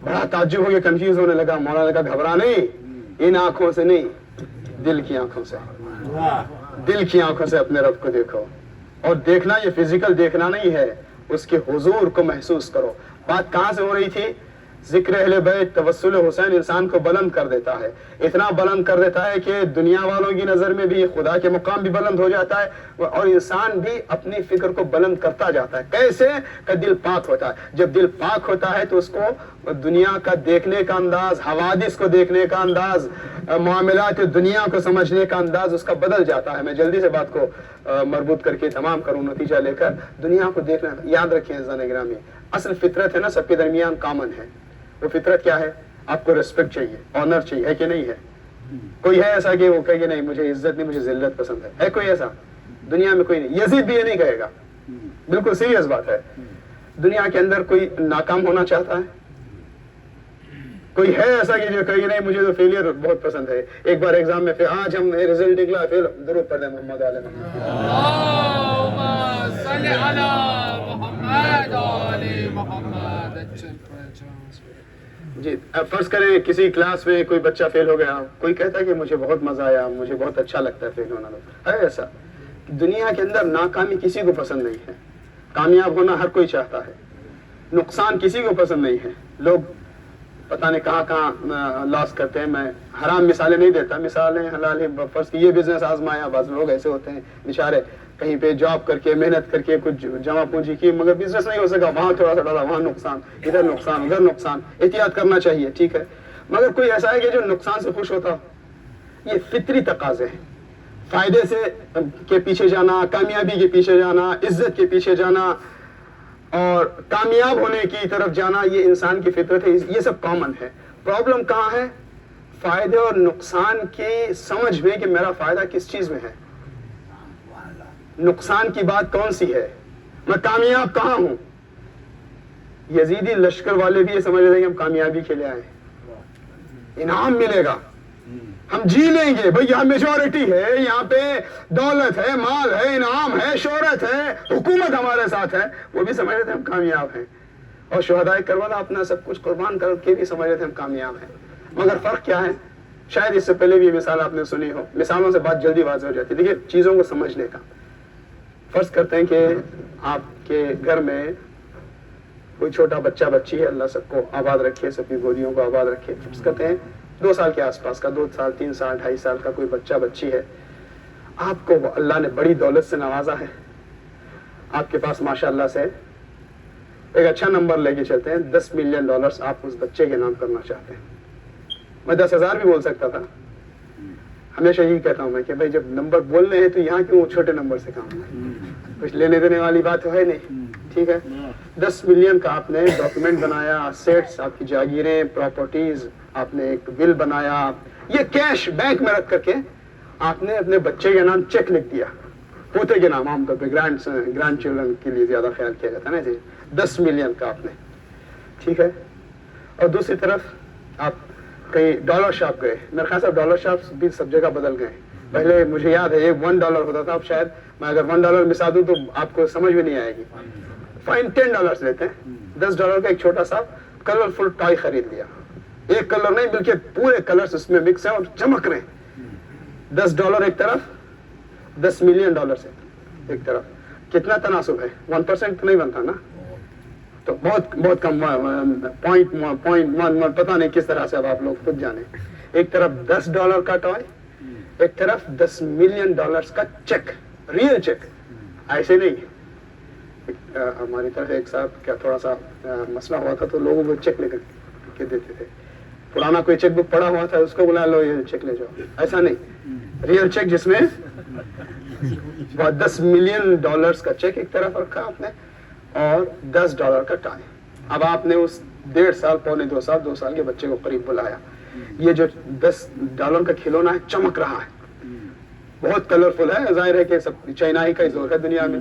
بڑا تعجب ہو گیا، کنفیوز ہونے لگا۔ مولانا نے کہا گھبرا نہیں، ان آنکھوں سے نہیں، دل کی آنکھوں سے، دل کی آنکھوں سے اپنے رب کو دیکھو، اور دیکھنا یہ فزیکل دیکھنا نہیں ہے، اس کے حضور کو محسوس کرو۔ بات کہاں سے ہو رہی تھی؟ ذکر اہل بیت، توسل حسین انسان کو بلند کر دیتا ہے، اتنا بلند کر دیتا ہے کہ دنیا والوں کی نظر میں بھی خدا کے مقام بھی بلند ہو جاتا ہے، اور انسان بھی اپنی فکر کو بلند کرتا جاتا ہے۔ کیسے؟ کہ دل پاک ہوتا ہے۔ جب دل پاک ہوتا ہے تو اس کو دنیا کا دیکھنے کا انداز، حوادث کو دیکھنے کا انداز، معاملات دنیا کو سمجھنے کا انداز اس کا بدل جاتا ہے۔ میں جلدی سے بات کو مربوط کر کے تمام کروں، نتیجہ لے کر دنیا کو دیکھنا۔ یاد رکھیں عزیزان گرامی، اصل فطرت ہے نا، سب کے درمیان کامن ہے۔ وہ فطرت کیا ہے؟ آپ کو ریسپیکٹ چاہیے، آنر چاہیے، ہے کہ نہیں ہے؟ کوئی ہے ایسا کہ وہ کہے کہ نہیں مجھے عزت نہیں، مجھے ذلت پسند ہے کوئی ایسا؟ دنیا میں کوئی نہیں۔ یزید بھی یہ نہیں کہے گا، بالکل سیریس بات ہے۔ دنیا کے اندر کوئی ناکام ہونا چاہتا ہے؟ کوئی ہے ایسا کہ جو کہے کہ نہیں مجھے تو فیلئر بہت پسند ہے؟ ایک بار ایگزام میں آج ہم رزلٹ نکلا فیل، درود پڑھ دیں محمد آل محمد۔ جی فرض کریں کسی کلاس میں کوئی بچہ فیل ہو گیا، کوئی کہتا ہے کہ مجھے بہت مزہ آیا، مجھے بہت اچھا لگتا ہے فیل ہونا۔ ہے ایسا؟ دنیا کے اندر ناکامی کسی کو پسند نہیں ہے، کامیاب ہونا ہر کوئی چاہتا ہے، نقصان کسی کو پسند نہیں ہے۔ لوگ پتہ نہیں کہاں کہاں لاس کرتے ہیں۔ میں حرام مثالیں نہیں دیتا، مثالیں حلال ہی۔ فرض کی یہ بزنس آزمایا، بعض لوگ ایسے ہوتے ہیں بیچارے کہیں پہ جاب کر کے محنت کر کے کچھ جمع پونجی کی، مگر بزنس نہیں ہو سکا، وہاں تھوڑا سا ڈالا، وہاں نقصان، ادھر نقصان، ادھر نقصان۔ احتیاط کرنا چاہیے، ٹھیک ہے، مگر کوئی ایسا ہے کہ جو نقصان سے خوش ہوتا؟ یہ فطری تقاضے ہیں۔ فائدے سے کے پیچھے جانا، کامیابی کے پیچھے جانا، عزت کے پیچھے جانا اور کامیاب ہونے کی طرف جانا، یہ انسان کی فطرت ہے، یہ سب کامن ہے۔ پرابلم کہاں ہے؟ فائدے اور نقصان کی سمجھ میں کہ میرا فائدہ کس چیز میں ہے۔ نقصان کی بات کون سی ہے؟ میں کامیاب کہاں ہوں؟ یزیدی لشکر والے بھی یہ سمجھ رہے ہیں کہ ہم کامیابی کے لیے آئے ہیں، انعام ملے گا، ہم جی لیں گے بھئی، یہاں میجورٹی ہے، یہاں پہ دولت ہے، مال ہے، انعام ہے، شہرت ہے، حکومت ہمارے ساتھ ہے، وہ بھی سمجھ رہے تھے ہم کامیاب ہیں، اور شہدائے کربلا اپنا سب کچھ قربان کر کے بھی سمجھ رہے تھے ہم کامیاب ہیں۔ مگر فرق کیا ہے؟ شاید اس سے پہلے بھی یہ مثال آپ نے سنی ہو، مثالوں سے بات جلدی واضح ہو جاتی ہے۔ دیکھیے چیزوں کو سمجھنے کا، فرض کرتے ہیں کہ آپ کے گھر میں کوئی چھوٹا بچہ بچی ہے، اللہ سب کو آباد رکھے، سب کی گودیوں کو آباد رکھے، فرض کرتے ہیں 2 سال کے آس پاس کا، 2 سال 3 سال 2.5 سال کا کوئی بچہ بچی ہے، آپ کو اللہ نے بڑی دولت سے نوازا ہے، آپ کے پاس ماشاءاللہ سے ایک اچھا نمبر لے کے چلتے ہیں، $10 ملین آپ اس بچے کے نام کرنا چاہتے ہیں۔ میں 10,000 بھی بول سکتا تھا، ہمیشہ یہی کہتا ہوں میں کہ بھائی جب نمبر بولنے ہیں تو یہاں کیوں چھوٹے نمبر سے کام ہے، کچھ لینے دینے والی بات تو ہے نہیں، ٹھیک ہے۔ 10 ملین کا آپ نے ڈاکیومنٹ بنایا، سیٹس، آپ کی جاگیریں، پراپرٹیز، آپ نے ایک بل بنایا، یہ کیش بینک میں رکھ کر کے آپ نے اپنے بچے کے نام چیک لکھ دیا، پوتے کے نام، عام طور پہ گرینڈ چلڈرن کے لیے زیادہ خیال کیا جاتا ہے نا جی، 10 ملین کا آپ نے، ٹھیک ہے۔ اور دوسری طرف آپ کہیں ڈالر شاپ گئے، میرے خیال سے ڈالر شاپ بھی سب جگہ بدل گئے، پہلے مجھے یاد ہے ایک $1 ہوتا تھا، اب شاید میں اگر $1 مثال دوں تو آپ کو سمجھ بھی نہیں آئے گی، فائن $10 لیتے ہیں، $10 کا ایک چھوٹا سا کلرفل ٹائی خرید لیا، ایک کلر نہیں بلکہ پورے کلرز اس میں مکس ہیں اور چمک رہے ہیں، $10 ایک طرف، $10 ملین سے ایک طرف، کتنا تناسب ہے؟ 1% تو نہیں بنتا نا، تو بہت کم، .1 پتہ نہیں کس طرح سے، اب آپ لوگ خود جانے، ایک طرف $10 کا ٹوائے، ایک طرف $10 ملین کا چیک، ریئل چیک، ایسے نہیں۔ ہماری طرف ایک صاحب کیا تھوڑا سا مسئلہ ہوا تھا تو لوگوں کو چیک لے کر کے دیتے تھے، پرانا کوئی چیک بک پڑا ہوا تھا اس کو بلا لو یہ چیک لے جاؤ، ایسا نہیں، ریئل چیک جس میں $10 ملین کا چیک ایک طرف رکھا آپ نے اور $10 کا ٹائی۔ اب آپ نے اس 1.5 سال پونے 2 سال 2 سال کے بچے کو قریب بلایا، یہ جو $10 کا کھلونا ہے چمک رہا ہے، بہت کلرفل ہے، ظاہر ہے کہ سب چائنا ہی کا زور ہے دنیا میں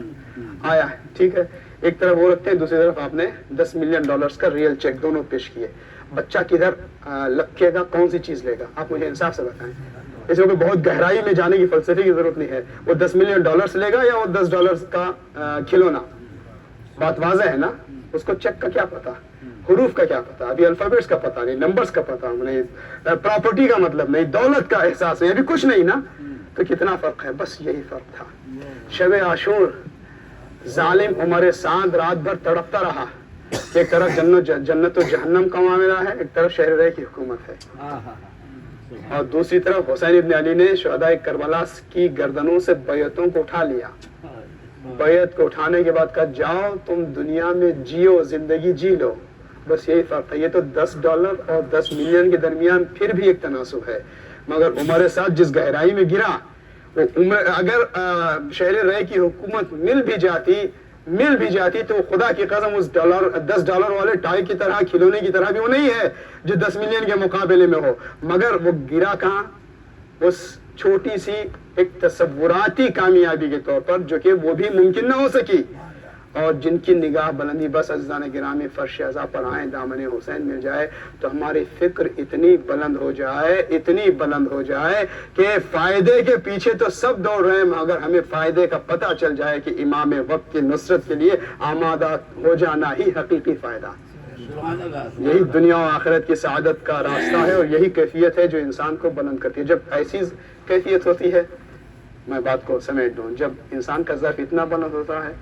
آیا ہے، ٹھیک ہے، ایک طرف وہ رکھتے ہیں، دوسری طرف آپ نے $10 ملین کا ریئل چیک دونوں پیش کیے، بچہ کدھر لگے گا، کون سی چیز لے گا، آپ مجھے انصاف سے بتائیں، اس میں بہت گہرائی میں جانے کی فلسفے کی ضرورت نہیں ہے، وہ $10 ملین لے گا یا وہ $10 کا کھلونا، بات واضح ہے نا، اس کو چیک کا کیا پتا، حروف کا کیا پتا، ابھی الفابیٹس کا پتا نہیں، نمبرز کا پتا نہیں، پراپرٹی کا مطلب نہیں، دولت کا احساس نہیں، ابھی کچھ نہیں نا، تو کتنا فرق ہے، بس یہی فرق تھا۔ شب عاشور ظالم عمر سعد رات بھر تڑپتا رہا، ایک طرف جنت و جہنم کا معاملہ ہے، ایک طرف شہر رہ کی حکومت ہے، اور دوسری طرف حسین ابن علی نے شہدائے کربلا کی گردنوں سے بیعتوں کو اٹھا لیا، بیعت کو اٹھانے کے بعد کہا جاؤ تم دنیا میں جیو، زندگی جی لو، بس یہی فرق تھا۔ یہ تو $10 اور $10 ملین کے درمیان پھر بھی ایک تناسب ہے، مگر عمر سعد جس گہرائی میں گرا، اگر شہر رہ کی حکومت مل بھی جاتی تو خدا کی قسم اس $10 والے ٹائی کی طرح، کھلونے کی طرح بھی وہ نہیں ہے جو $10 ملین کے مقابلے میں ہو، مگر وہ گرا کہاں؟ اس چھوٹی سی ایک تصوراتی کامیابی کے طور پر، جو کہ وہ بھی ممکن نہ ہو سکی، اور جن کی نگاہ بلندی بس عزیزان گرامی فرش ازا پر آئیں، دامن حسین مل جائے تو ہماری فکر اتنی بلند ہو جائے کہ فائدے کے پیچھے تو سب دوڑ رہے ہیں، مگر ہمیں فائدے کا پتہ چل جائے کہ امام وقت کی نصرت کے لیے آمادہ ہو جانا ہی حقیقی فائدہ، یہی دنیا و آخرت کی سعادت کا راستہ ہے، اور یہی کیفیت ہے جو انسان کو بلند کرتی ہے۔ جب ایسی کیفیت ہوتی ہے، میں بات کو سمیٹ دوں، جب انسان کا ضعف اتنا بلند ہوتا ہے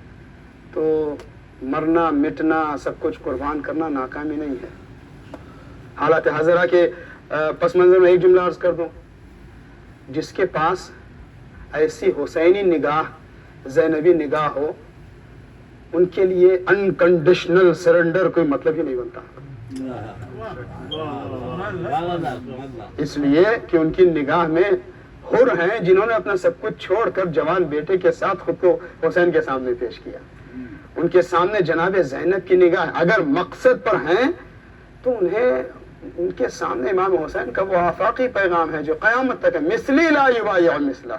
تو مرنا مٹنا سب کچھ قربان کرنا ناکامی نہیں ہے۔ حالات حاضرہ کے پس منظر میں ایک جملہ عرض کر دوں، جس کے پاس ایسی حسینی نگاہ، زینبی نگاہ ہو، ان کے لیے انکنڈیشنل سرنڈر کوئی مطلب ہی نہیں بنتا، اس لیے کہ ان کی نگاہ میں حر ہیں جنہوں نے اپنا سب کچھ چھوڑ کر جوان بیٹے کے ساتھ خود کو حسین کے سامنے پیش کیا، ان کے سامنے جناب زینب کی نگاہ، اگر مقصد پر ہیں تو انہیں ان کے سامنے امام حسین کا وہ آفاقی پیغام ہے جو قیامت تک ہے، مثلی لا یبایع مثلہ،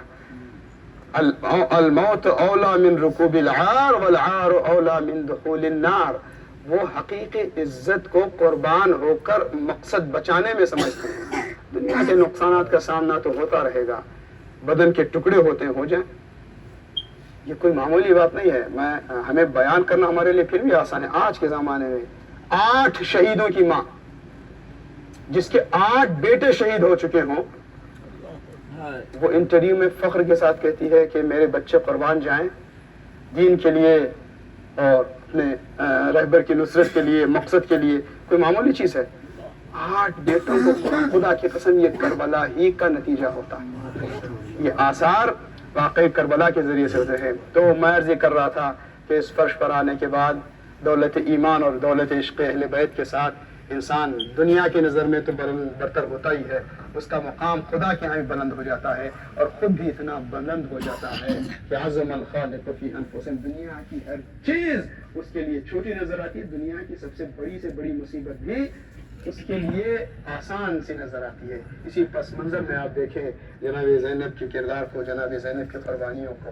الموت اولا من رکوب العار والعار اولا من دخول النار. وہ حقیقی عزت کو قربان ہو کر مقصد بچانے میں سمجھتے ہیں. دنیا کے نقصانات کا سامنا تو ہوتا رہے گا, بدن کے ٹکڑے ہوتے ہو جائیں, یہ کوئی معمولی بات نہیں ہے. ہمیں بیان کرنا ہمارے لیے پھر بھی آسان ہے. آج کے زمانے میں 8 شہیدوں کی ماں جس کے 8 بیٹے شہید ہو چکے ہوں, وہ انٹرویو میں فخر کے ساتھ کہتی ہے کہ میرے بچے قربان جائیں دین کے لیے اور اپنے رہبر کی نصرت کے لیے, مقصد کے لیے. کوئی معمولی چیز ہے؟ 8 بیٹوں کو خدا کی قسم یہ کربلا ہی کا نتیجہ ہوتا ہے. یہ آثار واقعی کربلا کے ذریعے سے ہوتے ہیں. تو میں عرض یہ کر رہا تھا کہ اس فرش پر آنے کے بعد دولت ایمان اور دولت عشق اہل بیت کے ساتھ انسان دنیا کی نظر میں تو برتر ہوتا ہی ہے, اس کا مقام خدا کے یہاں بھی بلند ہو جاتا ہے, اور خود بھی اتنا بلند ہو جاتا ہے کہ عظم الخالق فی انفسہم. دنیا کی ہر چیز اس کے لیے چھوٹی نظر آتی ہے, دنیا کی سب سے بڑی مصیبت بھی اس کے لیے آسان سی نظر آتی ہے. اسی پس منظر میں آپ دیکھیں جناب زینب کے کردار کو, جناب زینب کے قربانیوں کو.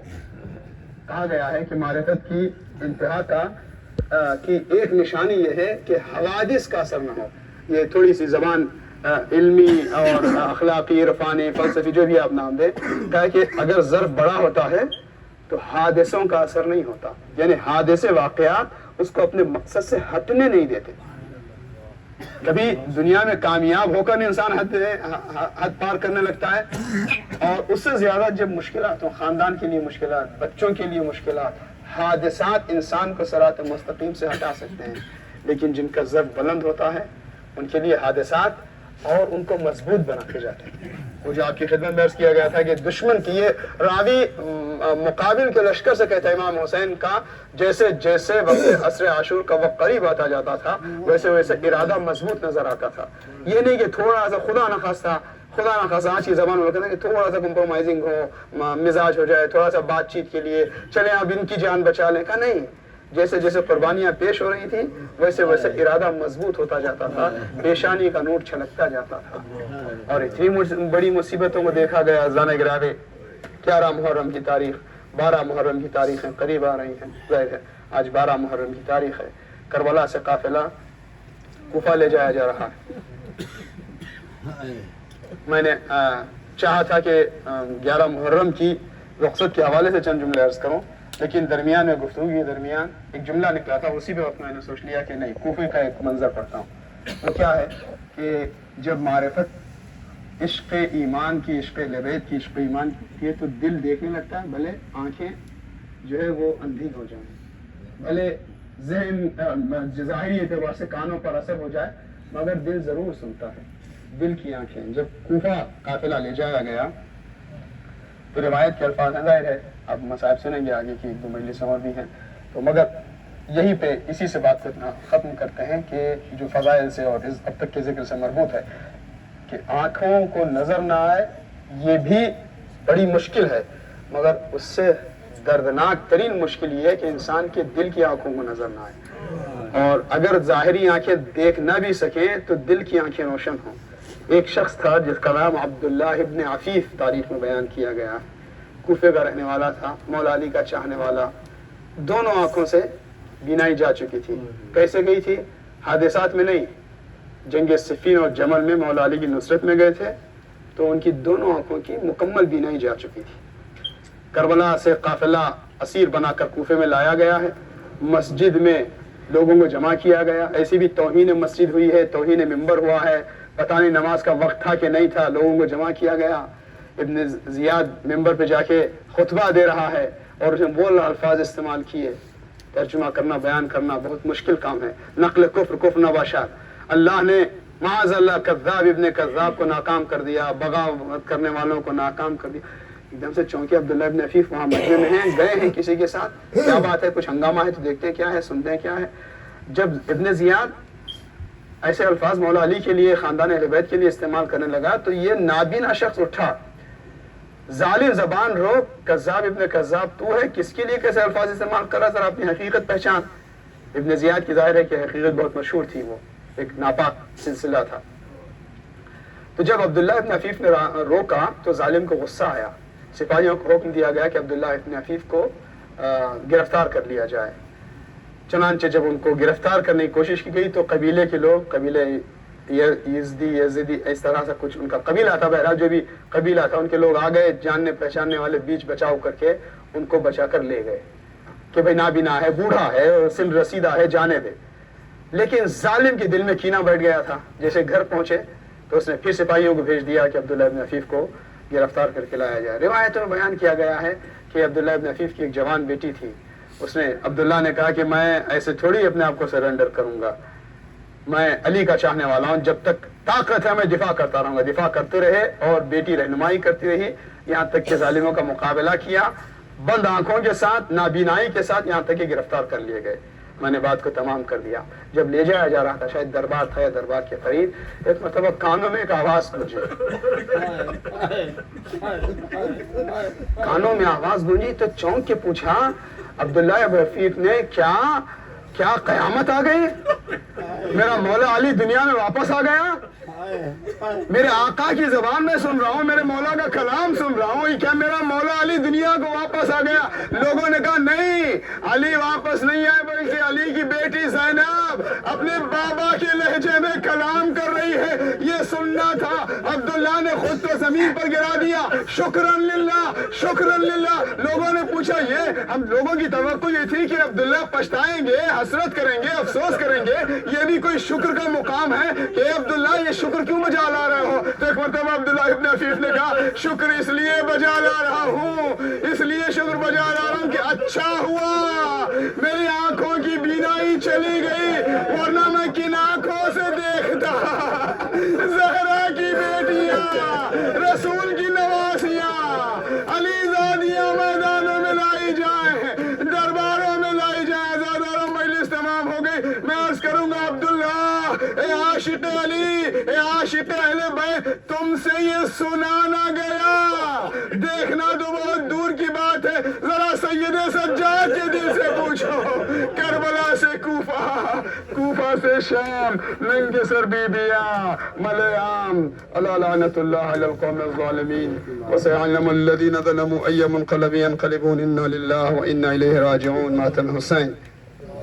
کہا گیا ہے کہ معرفت کی انتہا کی ایک نشانی یہ ہے کہ حوادث کا اثر نہ ہو. یہ تھوڑی سی زبان علمی اور اخلاقی, عرفانی, فلسفی جو بھی آپ نام دیں, کہا کہ اگر ظرف بڑا ہوتا ہے تو حادثوں کا اثر نہیں ہوتا, یعنی حادثے واقعات اس کو اپنے مقصد سے ہٹنے نہیں دیتے. کبھی دنیا میں کامیاب ہو کر انسان حد پار کرنے لگتا ہے, اور اس سے زیادہ جب مشکلات ہوں, خاندان کے لیے مشکلات, بچوں کے لیے مشکلات, حادثات انسان کو صراط مستقیم سے ہٹا سکتے ہیں. لیکن جن کا ضرب بلند ہوتا ہے ان کے لیے حادثات اور ان کو مضبوط بنا کے جاتے ہیں. وہ جو آپ کی خدمت میں عرض کیا گیا تھا کہ دشمن کی یہ راوی مقابل کے لشکر سے کہتا ہے امام حسین کا, جیسے جیسے وقت عصر عاشور کا وقت قریب آتا جاتا تھا ویسے ویسے ارادہ مضبوط نظر آتا تھا. یہ نہیں کہ تھوڑا سا خدا نخواستہ آج کی زبان میں کہتے ہیں کہ تھوڑا سا کمپرومائزنگ ہو, مزاج ہو جائے, تھوڑا سا بات چیت کے لیے چلیں اب ان کی جان بچا لیں. کا نہیں, جیسے جیسے قربانیاں پیش ہو رہی تھیں ویسے ویسے ارادہ مضبوط ہوتا جاتا تھا, پیشانی کا نور چھلکتا جاتا تھا. اور اتنی بڑی مصیبتوں کو دیکھا گیا. زانے گراوے 11 محرم کی تاریخ, 12 محرم کی تاریخیں قریب آ رہی ہیں. ظاہر ہے آج 12 محرم کی تاریخ ہے. کربلا سے قافلہ کوفہ لے جایا جا رہا ہے. میں نے چاہا تھا کہ 11 محرم کی رخصت کے حوالے سے چند جملے عرض کروں, لیکن درمیان میں گفتگو کے درمیان ایک جملہ نکلا تھا, اسی پہ وقت میں نے سوچ لیا کہ نہیں, کوفے کا ایک منظر پڑھتا ہوں. وہ کیا ہے کہ جب معرفت عشق ایمان کی, عشق لبیت کی, عشق ایمان کی ہے تو دل دیکھنے لگتا ہے, بھلے آنکھیں جو ہے وہ اندھی ہو جائیں, بھلے ذہن ظاہری اعتبار سے کانوں پر اثر ہو جائے, مگر دل ضرور سنتا ہے. دل کی آنکھیں. جب کوفہ قافلہ لے جایا گیا تو روایت کے الفاظ ہیں, ظاہر ہے اب مصائب سنیں گے آگے کی 1-2 مجلسیں اور بھی ہیں, تو مگر یہی پہ اسی سے بات ختم کرتے ہیں کہ جو فضائل سے اور اب تک کے ذکر سے مربوط ہے کہ آنکھوں کو نظر نہ آئے یہ بھی بڑی مشکل ہے, مگر اس سے دردناک ترین مشکل یہ ہے کہ انسان کے دل کی آنکھوں کو نظر نہ آئے, اور اگر ظاہری آنکھیں دیکھ نہ بھی سکیں تو دل کی آنکھیں روشن ہوں. ایک شخص تھا جس کا نام عبداللہ ابن عفیف تاریخ میں بیان کیا گیا, کوفے کا رہنے والا تھا, مولا علی کا چاہنے والا. دونوں آنکھوں سے بینائی جا چکی تھی. کیسے گئی تھی؟ حادثات میں نہیں, جنگ صفین اور جمل میں مولا علی کی نصرت میں گئے تھے تو ان کی دونوں آنکھوں کی مکمل بینائی جا چکی تھی. کربلا سے قافلہ اسیر بنا کر کوفے میں لایا گیا ہے, مسجد میں لوگوں کو جمع کیا گیا. ایسی بھی توہین مسجد ہوئی ہے, توہین ممبر ہوا ہے, پتہ نہیں نماز کا وقت تھا کہ نہیں تھا, لوگوں کو جمع کیا گیا. ابن زیاد ممبر پہ جا کے خطبہ دے رہا ہے اور اس نے وہ الفاظ استعمال کیے, ترجمہ کرنا, بیان کرنا بہت مشکل کام ہے. نقل کفر نباشات. اللہ نے معاذ اللہ کذاب ابن کذاب کو ناکام کر دیا, بغاوت کرنے والوں کو ناکام کر دیا. ایک دم سے چونکے عبداللہ ابن عفیف وہاں مسجد میں ہیں, گئے ہیں کسی کے ساتھ, کیا بات ہے, کچھ ہنگامہ ہے تو دیکھتے ہیں کیا ہے, سنتے ہیں کیا ہے. جب ابن زیاد ایسے الفاظ مولا علی کے لیے, خاندان اہل بیت کے لیے استعمال کرنے لگا تو یہ نابینا شخص اٹھا, ظالم زبان روک, کذاب ابن کذاب تو ہے, کس کے لیے کیسے الفاظ استعمال کر رہا, ذرا اپنی حقیقت پہچان. ابن زیاد کی ظاہر ہے کہ حقیقت بہت مشہور تھی, وہ ایک ناپاک سلسلہ تھا. تو جب عبداللہ ابن عفیف نے روکا تو ظالم کو غصہ آیا, سپاہیوں کو حکم دیا گیا کہ عبداللہ ابن عفیف کو گرفتار کر لیا جائے. چنانچہ جب ان کو گرفتار کرنے کی کوشش کی گئی تو قبیلے کے لوگ، قبیلے یزدی اس طرح سے کچھ ان کا قبیلہ تھا، بہرحال جو بھی قبیلہ تھا ان کے لوگ آ گئے، جاننے پہچاننے والے بیچ بچاؤ کر کے ان کو بچا کر لے گئے کہ بھئی نابینا ہے، بوڑھا ہے، سن رسیدہ ہے، جانے دے. لیکن ظالم کے دل میں کینہ بیٹھ گیا تھا. جیسے گھر پہنچے تو اس نے پھر سپاہیوں کو بھیج دیا کہ عبداللہ ابن عفیف کو گرفتار کر کے لایا جائے. روایتوں میں بیان کیا گیا ہے کہ عبداللہ ابن عفیف کی ایک جوان بیٹی تھی. اس نے عبداللہ نے کہا کہ میں ایسے تھوڑی اپنے آپ کو سرنڈر کروں گا، میں علی کا چاہنے والا ہوں، جب تک طاقت ہے میں دفاع کرتا رہوں گا. دفاع کرتے رہے اور بیٹی رہنمائی کرتی رہی، یہاں تک کہ ظالموں کا مقابلہ کیا بند آنکھوں کے ساتھ، نابینائی کے ساتھ، یہاں تک کہ گرفتار کر لیے گئے. میں نے بات کو تمام کر دیا. جب لے جایا جا رہا تھا، شاید دربار تھا یا دربار کے قریب، ایک مرتبہ کانوں میں ایک آواز گونجی. کانوں میں آواز گونجی تو چونک کے پوچھا عبداللہ ابن عفیف نے، کیا قیامت آ گئی؟ میرا مولا علی دنیا میں واپس آ گیا؟ میرے آقا کی زبان میں سن رہا ہوں، میرے مولا کا کلام سن رہا ہوں، کیا میرا مولا علی دنیا کو واپس آ گیا؟ لوگوں نے کہا نہیں، علی واپس نہیں آئے، بلکہ علی کی بیٹی زینب اپنے بابا کے لہجے میں کلام کر رہی ہے، یہ سننا تھا. عبداللہ نے خود تو زمین پر گرا دیا، شکرن للہ، شکرن للہ. لوگوں نے پوچھا، یہ ہم لوگوں کی توقع یہ تھی کہ عبداللہ پچھتائیں گے، حسرت کریں گے، افسوس کریں گے، یہ بھی کوئی شکر کا مقام ہے کہ عبداللہ یہ شکر کیوں بجا لا رہے ہو؟ تو ایک مرتبہ عبداللہ ابن عفیف نے کہا، شکر اس لیے بجا لا رہا ہوں، اس لیے شکر بجا لا رہا ہوں کہ اچھا ہوا میری آنکھوں کی بینائی چلی گئی، ورنہ میں کن آنکھوں سے دیکھتا. زہرا کی بیٹیاں، رسول کی نواسیاں، علی زادیاں میدانوں میں لائی جائیں، درباروں میں لائی جائیں. زیادہ مجلس تمام ہو گئی. میں عرض کروں گا عبداللہ، اے عاشق علی، اے عاشق اہل بیت، تم سے یہ سنا نہ گیا. دیکھنا تو بہت دور کی بات ہے، ذرا سید سجاد کے دل سے پوچھو. کربلا سے کوفہ، کوفہ سے شام، ننگے سر بیبیاں، ملے عام. الا لعنت اللہ علی القوم الظالمین. وسيعلم الذين ظلموا أي منقلب ينقلبون. إنا لله وإنا إليه راجعون. مات الحسين.